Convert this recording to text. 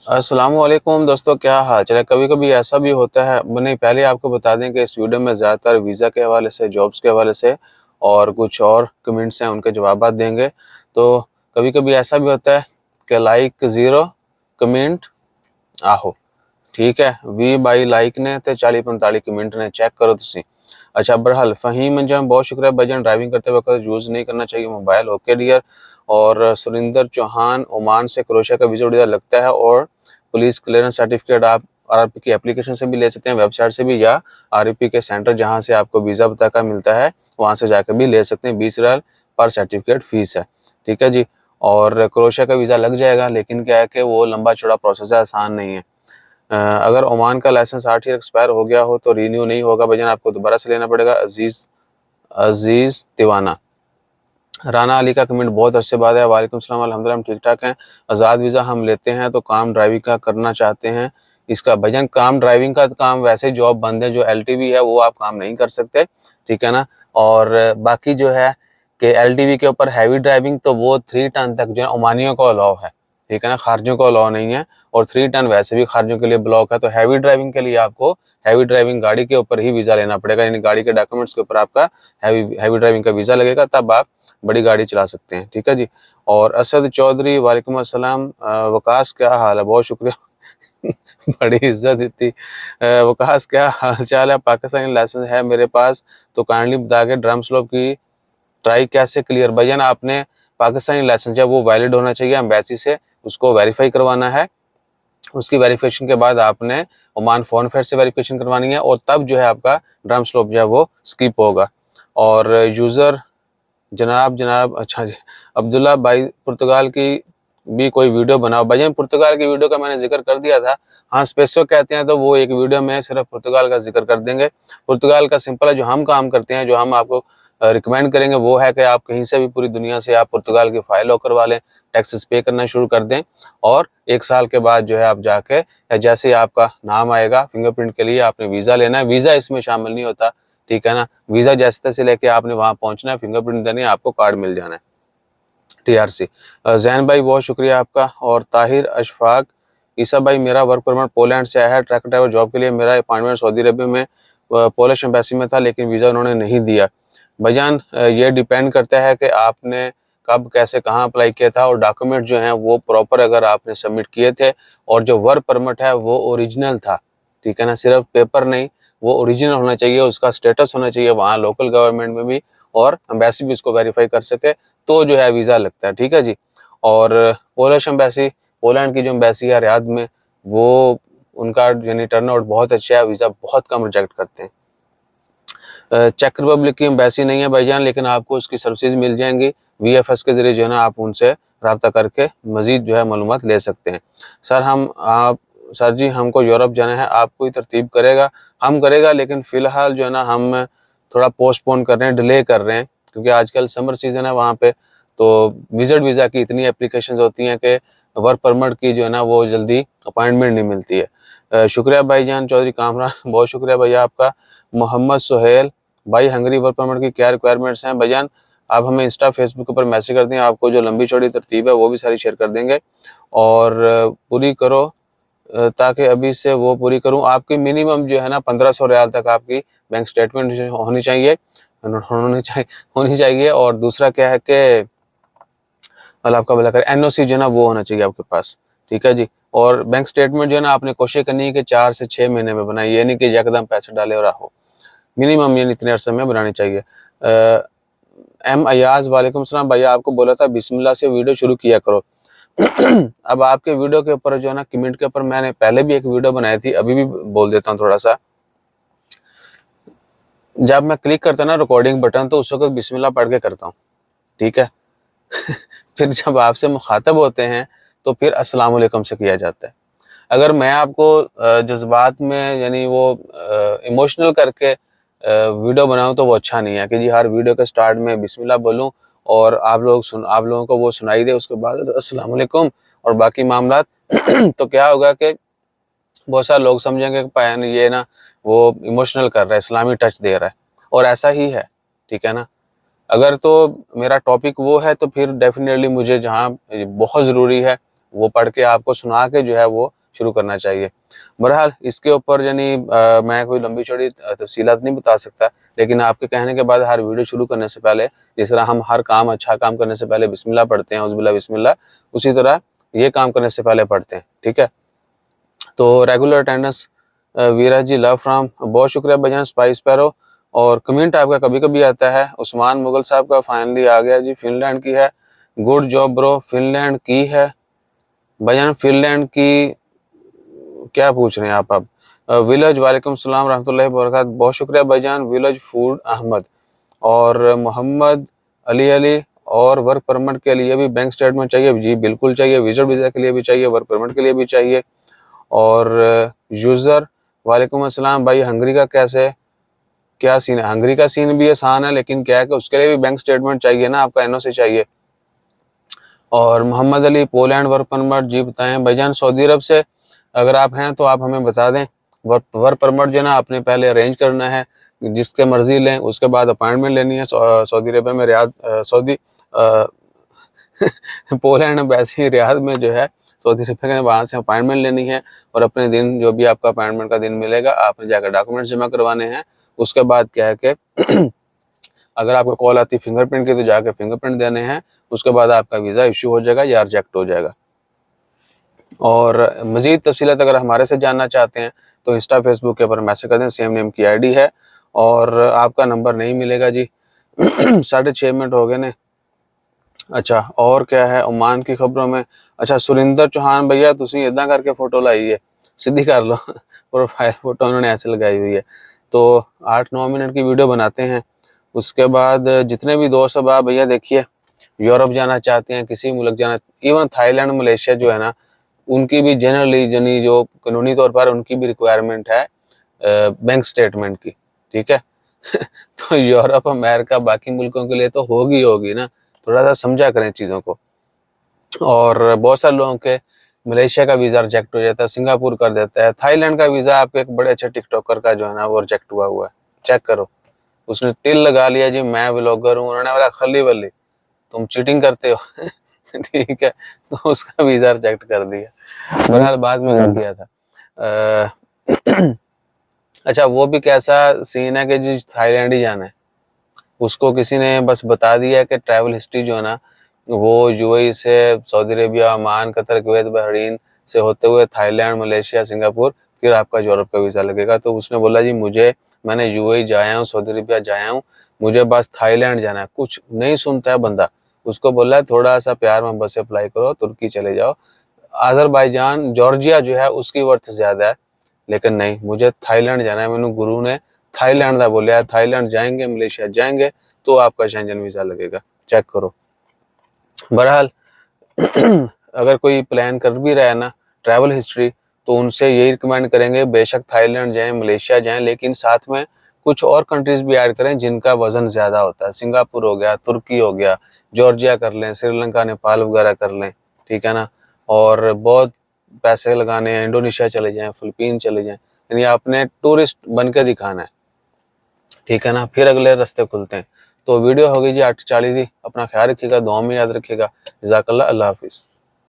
अस्सलामुअलैकुम दोस्तों, क्या हाल चाल है। कभी कभी ऐसा भी होता है, नहीं पहले आपको बता दें कि इस वीडियो में ज़्यादातर वीज़ा के हवाले से, जॉब्स के हवाले से और कुछ और कमेंट्स हैं उनके जवाब देंगे। तो कभी कभी ऐसा भी होता है कि लाइक ज़ीरो कमेंट आहो, ठीक है। वी बाई लाइक ने ते 40-45 कमेंट ने, चेक करो तुसी। अच्छा, बहरहाल फ़हीम अंजाम बहुत शुक्रिया भाईजान। ड्राइविंग करते वक्त यूज़ नहीं करना चाहिए मोबाइल, ओके डियर। और सुरिंदर चौहान ओमान से क्रोएशिया का वीज़ा वीज़ा लगता है और पुलिस क्लियरेंस सर्टिफिकेट आप आरआरपी की एप्लीकेशन से भी ले सकते हैं, वेबसाइट से भी, या आरआरपी के सेंटर जहाँ से आपको वीज़ा पता का मिलता है वहाँ से जाकर भी ले सकते हैं। 20 रियाल पर सर्टिफिकेट फ़ीस है, ठीक है जी। और क्रोएशिया का वीज़ा लग जाएगा, लेकिन क्या है कि वो लंबा चौड़ा प्रोसेस है, आसान नहीं है। अगर ओमान का लाइसेंस 8 ईयर एक्सपायर हो गया हो तो रीन्यू नहीं होगा भाईजान, आपको दोबारा से लेना पड़ेगा। अजीज अजीज तिवाना। राना अली का कमेंट बहुत अरसे बाद है। वालेकुम सलाम, अल्हम्दुलिल्लाह हम ठीक ठाक हैं। आज़ाद वीज़ा हम लेते हैं तो काम ड्राइविंग का करना चाहते हैं। इसका भाईजान काम ड्राइविंग का काम वैसे जॉब बंद है, जो एलटीवी है वो आप काम नहीं कर सकते, ठीक है ना। और बाकी जो है कि एलटीवी के ऊपर हैवी ड्राइविंग तो वो 3 टन तक जो है ओमानियों को अलाउ है, ठीक है ना, खारजियों को अलाउ नहीं है। और 3 टन वैसे भी खारजियों के लिए ब्लॉक है। तो हैवी ड्राइविंग के लिए आपको हैवी ड्राइविंग गाड़ी के ऊपर ही वीज़ा लेना पड़ेगा, यानी गाड़ी के डॉक्यूमेंट्स के ऊपर आपका हैवी ड्राइविंग का वीज़ा लगेगा, तब आप बड़ी गाड़ी चला सकते हैं, ठीक है जी। और असद चौधरी, वालेकुम अस्सलाम। वकास क्या हाल है, बहुत शुक्रिया बड़ी इज्जत देती। वकास क्या हाल चाल है। पाकिस्तानी लाइसेंस है मेरे पास, तो काइंडली बता के ड्रम स्लोप की ट्राई कैसे क्लियर। भैया आपने पाकिस्तानी लाइसेंस है वो वैलिड होना चाहिए, एम्बेसी से उसको वेरीफाई करवाना है। उसकी वेरिफिकेशन के बाद आपने ओमान फोन फेयर से वेरिफिकेशन करवानी है, और तब जो है आपका ड्रम स्लोप जो है वो स्किप होगा। और यूज़र जनाब जनाब अच्छा जी, अब्दुल्ला भाई पुर्तगाल की भी कोई वीडियो बनाओ। भाईजान पुर्तगाल की वीडियो का मैंने जिक्र कर दिया था। हाँ, स्पेसिफिक कहते हैं तो वो एक वीडियो में सिर्फ पुर्तगाल का जिक्र कर देंगे। पुर्तगाल का सिंपल है, जो हम काम करते हैं, जो हम आपको रिकमेंड करेंगे वो है कि आप कहीं से भी पूरी दुनिया से आप पुर्तगाल की फ़ाइल करवा लें, टैक्सेस पे करना शुरू कर दें, और 1 साल के बाद जो है आप जाके, या जैसे ही आपका नाम आएगा फिंगरप्रिंट के लिए आपने वीज़ा लेना है। वीज़ा इसमें शामिल नहीं होता, ठीक है ना। वीज़ा जैसे तैसे लेके आपने वहाँ पहुँचना है, फिंगरप्रिंट देनी है, आपको कार्ड मिल जाना है, टीआरसी। जैन भाई बहुत शुक्रिया आपका। और ताहिर अशफाक ईसा भाई, मेरा वर्क परमिट पोलैंड से आया है ट्रक ड्राइवर जॉब के लिए। मेरा अपॉइंटमेंट सऊदी अरब में पोलिश एम्बेसी में था, लेकिन वीज़ा उन्होंने नहीं दिया। भाईजान ये डिपेंड करता है कि आपने कब कैसे कहाँ अप्लाई किया था, और डॉक्यूमेंट जो हैं वो प्रॉपर अगर आपने सबमिट किए थे, और जो वर्क परमिट है वो ओरिजिनल था, ठीक है ना, सिर्फ पेपर नहीं, वो ओरिजिनल होना चाहिए, उसका स्टेटस होना चाहिए वहाँ लोकल गवर्नमेंट में भी, और एम्बेसी भी उसको वेरीफाई कर सके, तो जो है वीज़ा लगता है, ठीक है जी। और पोलिश एम्बेसी, पोलैंड की जो एम्बेसी है रियाद में, वो उनका यानी टर्नआउट बहुत अच्छा है, वीज़ा बहुत कम रिजेक्ट करते हैं। चेक रिपब्लिक की एम्बेसी नहीं है भाईजान, लेकिन आपको उसकी सर्विसेज मिल जाएंगी। वीएफएस के ज़रिए जो है ना आप उनसे रब्ता करके मज़ीद जो है मालूमात ले सकते हैं। सर जी हमको यूरोप जाना है, आप कोई तरतीब करेगा? हम करेगा, लेकिन फ़िलहाल जो है ना हम थोड़ा पोस्टपोन कर रहे हैं, डिले कर रहे हैं, क्योंकि आजकल समर सीज़न है वहाँ पे, तो विज़िट वीज़ा की इतनी एप्लीकेशंस होती हैं कि वर्क परमिट की जो है ना वो जल्दी अपॉइंटमेंट नहीं मिलती है। शुक्रिया भाईजान चौधरी कामरान, बहुत शुक्रिया भैया आपका। मोहम्मद सुहेल भाई, हंगरी वर्क परमिट की क्या रिक्वायरमेंट्स हैं भाईजान? आप हमें इंस्टा फेसबुक पर मैसेज कर दें, आपको जो लंबी चौड़ी तरतीब है वो भी सारी शेयर कर देंगे। और पूरी करो, ताकि अभी से वो पूरी करूं। आपकी मिनिमम जो है ना 1500 रियाल तक आपकी बैंक स्टेटमेंट होनी चाहिए, होनी चाहिए। और दूसरा क्या है कि अल्लाह आपका भला करे, एनओसी जो है ना वो होना चाहिए आपके पास, ठीक है जी। और बैंक स्टेटमेंट जो है ना आपने कोशिश करनी है कि 4 से 6 महीने में बनाए, ये नहीं कि यकदम पैसे डाले और आओ, मिनिमम ये इतने अरसे में बनानी चाहिए। एम अयाज, वालेकुम सलाम भैया, आपको बोला था बिस्मिल्लाह से वीडियो शुरू किया करो। अब आपके वीडियो के ऊपर जो है ना कमेंट के ऊपर मैंने पहले भी एक वीडियो बनाई थी, अभी भी बोल देता हूँ थोड़ा सा। जब मैं क्लिक करता ना रिकॉर्डिंग बटन, तो उस वक्त बिस्मिल्लाह पढ़ के करता हूँ, ठीक है। फिर जब आपसे मुखातब होते हैं तो फिर अस्सलाम वालेकुम से किया जाता है। अगर मैं आपको जज्बात में यानी वो इमोशनल करके वीडियो बनाऊं तो वो अच्छा नहीं है कि जी हर वीडियो के स्टार्ट में बिस्मिल्लाह बोलूं, और आप लोगों को वो सुनाई दे उसके बाद अस्सलाम वालेकुम और बाकी मामलात। तो क्या होगा कि बहुत सारे लोग समझेंगे कि पायन ये ना वो इमोशनल कर रहा है, इस्लामी टच दे रहा है, और ऐसा ही है, ठीक है ना। अगर तो मेरा टॉपिक वो है तो फिर डेफिनेटली मुझे जहाँ बहुत ज़रूरी है वो पढ़ के आपको सुना के जो है वो शुरू करना चाहिए। बहरहाल इसके ऊपर यानी मैं कोई लंबी चौड़ी तफसीलात नहीं बता सकता, लेकिन आपके कहने के बाद हर वीडियो शुरू करने से पहले, जिस तरह हम हर काम अच्छा काम करने से पहले बिस्मिल्लाह पढ़ते हैं, औज़ुबिल्लाह बिस्मिल्लाह, उसी तरह ये काम करने से पहले पढ़ते हैं, ठीक है। तो regular attendance Veera ji love from, बहुत शुक्रिया भाईजान स्पाइस पैरो। और कमेंट आपका कभी कभी आता है। उस्मान मुगल साहब का फाइनली आ गया जी, फिनलैंड की है, गुड जॉब ब्रो, फिनलैंड की है भाईजान, फिनलैंड की क्या पूछ रहे हैं आप अब? विलेज, वालेकुम सलाम रहमतुल्लाहि व बरकातहू, बहुत शुक्रिया भाईजान विलेज फूड अहमद। और मोहम्मद अली और वर्क परमिट के लिए भी बैंक स्टेटमेंट चाहिए जी? बिल्कुल चाहिए, विजिट वीज़ा के लिए भी चाहिए, वर्क परमिट के लिए भी चाहिए। और यूज़र, वालेकुम अस्सलाम भाई, हंगरी का कैसे क्या सीन है? हंगरी का सीन भी आसान है, लेकिन क्या है कि उसके लिए भी बैंक स्टेटमेंट चाहिए ना, आपका एनओसी चाहिए। और Mohammad Ali, Poland work permit जी बताएं भाईजान। सऊदी अरब से अगर आप हैं तो आप हमें बता दें। वर्क परमिट जो है ना आपने पहले अरेंज करना है, जिसके मर्जी लें, उसके बाद अपॉइंटमेंट लेनी है। सऊदी अरब में रियाद पोलैंड एम्बेसी रियाद में जो है सऊदी अरब में, वहाँ से अपॉइंटमेंट लेनी है और अपने दिन जो भी आपका अपॉइंटमेंट का दिन मिलेगा आपने जाकर डॉक्यूमेंट्स जमा करवाने हैं। उसके बाद क्या है कि अगर आपको कॉल आती है फिंगरप्रिंट की तो जाकर फिंगरप्रिंट देने हैं। उसके बाद आपका वीज़ा इशू हो जाएगा या रिजेक्ट हो जाएगा। और मज़ीद तफ़सीलात अगर हमारे से जानना चाहते हैं तो इंस्टा फेसबुक के ऊपर मैसेज कर दें, सेम नेम की आईडी है। और आपका नंबर नहीं मिलेगा जी। 6:30 हो गए ने। अच्छा, और क्या है ओमान की खबरों में? अच्छा, सुरिंदर चौहान भैया तुसी इदा करके फोटो लाई है, सीधी कर लो। प्रोफाइल फोटो उन्होंने ऐसे लगाई हुई है। तो 8-9 मिनट की वीडियो बनाते हैं। उसके बाद जितने भी दोस्त अब आप भैया देखिए यूरोप जाना चाहते हैं, किसी मुल्क जाना, इवन थाईलैंड मलेशिया जो है ना, उनकी भी जनरली जनी जो कानूनी तौर पर उनकी भी रिक्वायरमेंट है बैंक स्टेटमेंट की, ठीक है। तो यूरोप, अमेरिका, बाकी मुल्कों के लिए तो होगी ना, थोड़ा सा समझा करें चीज़ों को। और बहुत सारे लोगों के मलेशिया का वीज़ा रिजेक्ट हो जाता है, सिंगापुर कर देता है, थाईलैंड का वीज़ा आपके एक बड़े अच्छे टिकटॉकर का जो है ना वो रिजेक्ट हुआ है, चेक करो। उसने टिल लगा लिया जी मैं व्लॉगर हूँ, उन्होंने बोला खली बल्ली तुम चीटिंग करते हो। ठीक है, तो उसका वीज़ा रिजेक्ट कर दिया। बहरहाल बाद में कर दिया था। अच्छा, वो भी कैसा सीन है कि जी थाईलैंड ही जाना है, उसको किसी ने बस बता दिया कि ट्रैवल हिस्ट्री जो है ना वो यूएई से Saudi Arabia, Oman, Qatar, Kuwait, Bahrain से होते हुए थाईलैंड, मलेशिया, सिंगापुर, फिर आपका यूरोप का वीज़ा लगेगा। तो उसने बोला जी मैंने यूएई जाया हूँ, सऊदी अरेबिया जाया हूँ, मुझे बस थाईलैंड जाना है। कुछ नहीं सुनता है बंदा, उसको बोला है थोड़ा सा प्यार मोहब्बत से अप्लाई करो, तुर्की चले जाओ, अज़रबैजान, जॉर्जिया जो है उसकी वर्थ ज़्यादा है, लेकिन नहीं, मुझे थाईलैंड जाना है। मैंने गुरु ने थाईलैंड का बोलिया, थाईलैंड जाएंगे, मलेशिया जाएंगे तो आपका शेंजन वीज़ा लगेगा, चेक करो। बहरहाल अगर कोई प्लान कर भी रहा है ना ट्रैवल हिस्ट्री, तो उनसे यही रिकमेंड करेंगे बेशक थाईलैंड जाएं, मलेशिया जाएं, लेकिन साथ में कुछ और कंट्रीज भी ऐड करें जिनका वजन ज़्यादा होता है। सिंगापुर हो गया, तुर्की हो गया, जॉर्जिया कर लें, श्रीलंका, नेपाल वगैरह कर लें, ठीक है ना। और बहुत पैसे लगाने हैं, इंडोनेशिया चले जाएं, फिलिपीन चले जाएं, यानी आपने टूरिस्ट बन के दिखाना है, ठीक है ना, फिर अगले रास्ते खुलते हैं। तो वीडियो हो गई जी 8:40 की, अपना ख्याल रखिएगा, दुआ में याद रखिएगा। जज़ाकल्लाह, अल्लाह हाफिज़।